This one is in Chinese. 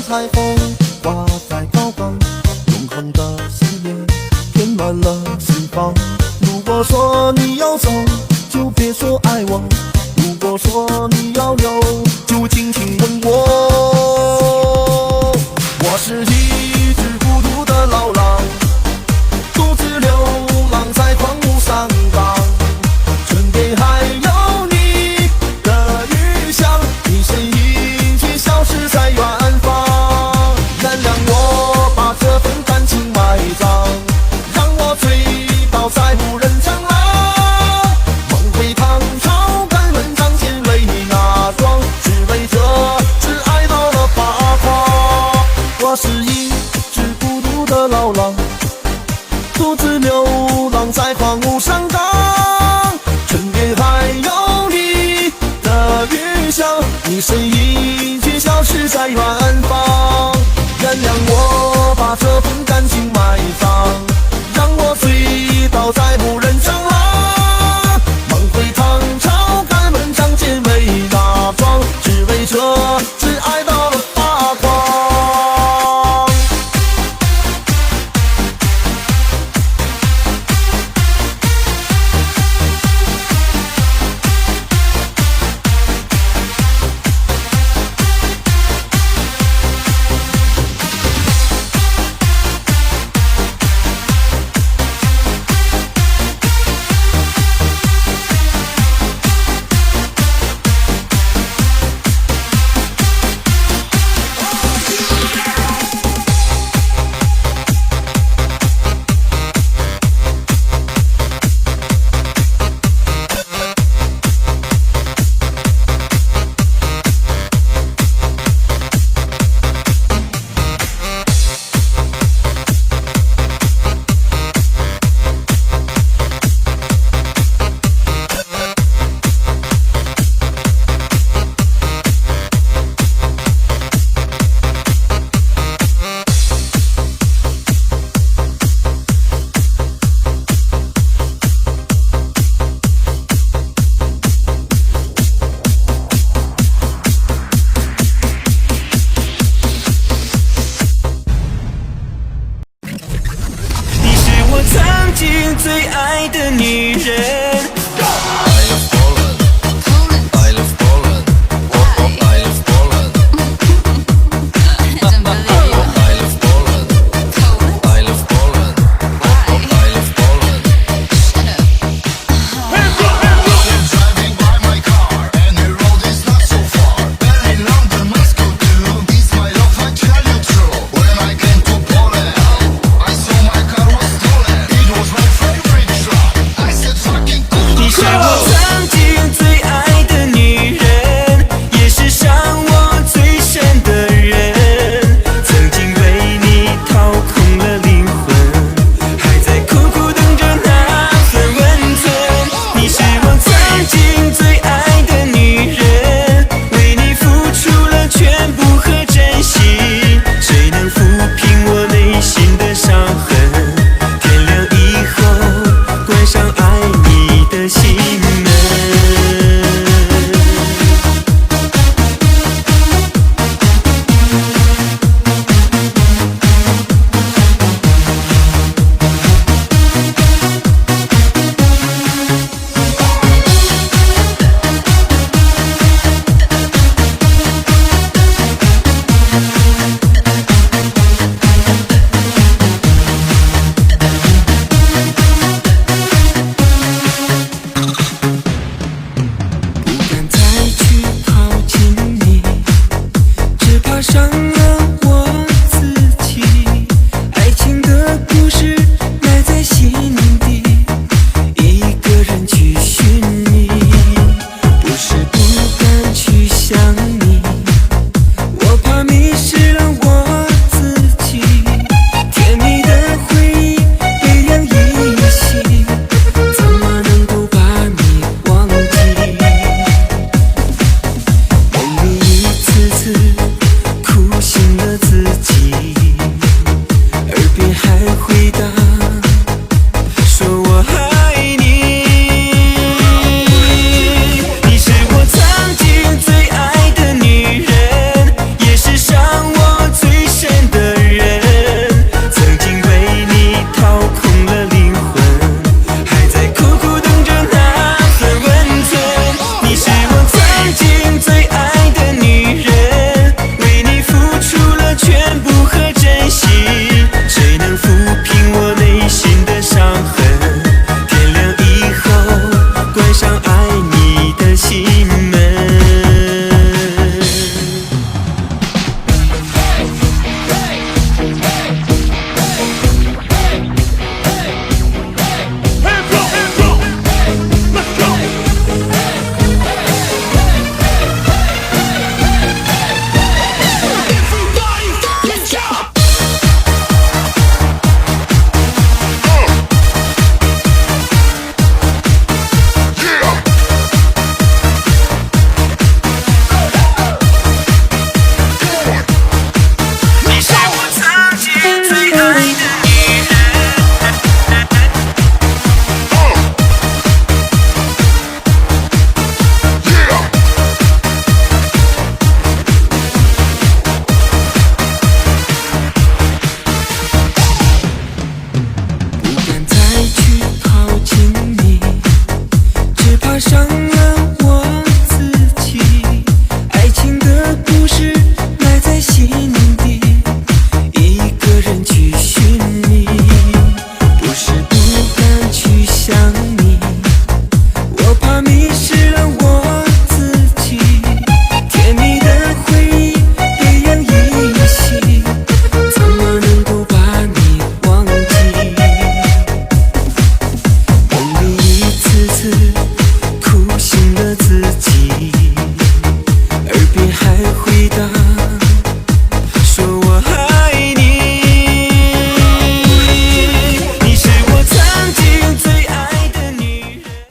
彩虹挂在高岗，永恒的思念填满了心房。如果说你要走，就别说爱我；如果说你要留，就轻轻吻我。我是一只孤独的老狼，独自流浪在荒芜山岗，春天还有你的余香，你身影却消失在远方。原谅我把这份感情埋葬，让我醉倒在无人长廊，梦回唐朝，敢问仗剑为哪桩？只为这，只爱到了发狂。我是一怕伤了我自己。爱情的故事埋在心底，一个人去寻觅。不是不敢去想你，我怕迷失了我自己。甜蜜的回忆被人遗弃，怎么能够把你忘记？梦里一次次哭醒了自己，耳边还回荡说我爱你。你是我曾经最爱的女人，也是伤我最深的人。曾经为你掏空了灵魂，还在苦苦等着那份温存。你是我曾经最爱的女人，为你付出了全部和真心。谁能抚平我内心的伤痕？天亮以后，关上爱你的心门。你是我曾经最爱的女人。不敢再去靠近你，只怕伤了我自己。爱情的故事埋在心底，一个人去寻觅。不是不敢去想你，我怕迷失了我自己。甜蜜的回忆被人遗弃，怎么能够把你忘记？梦里一次次哭醒了自己，耳边还回荡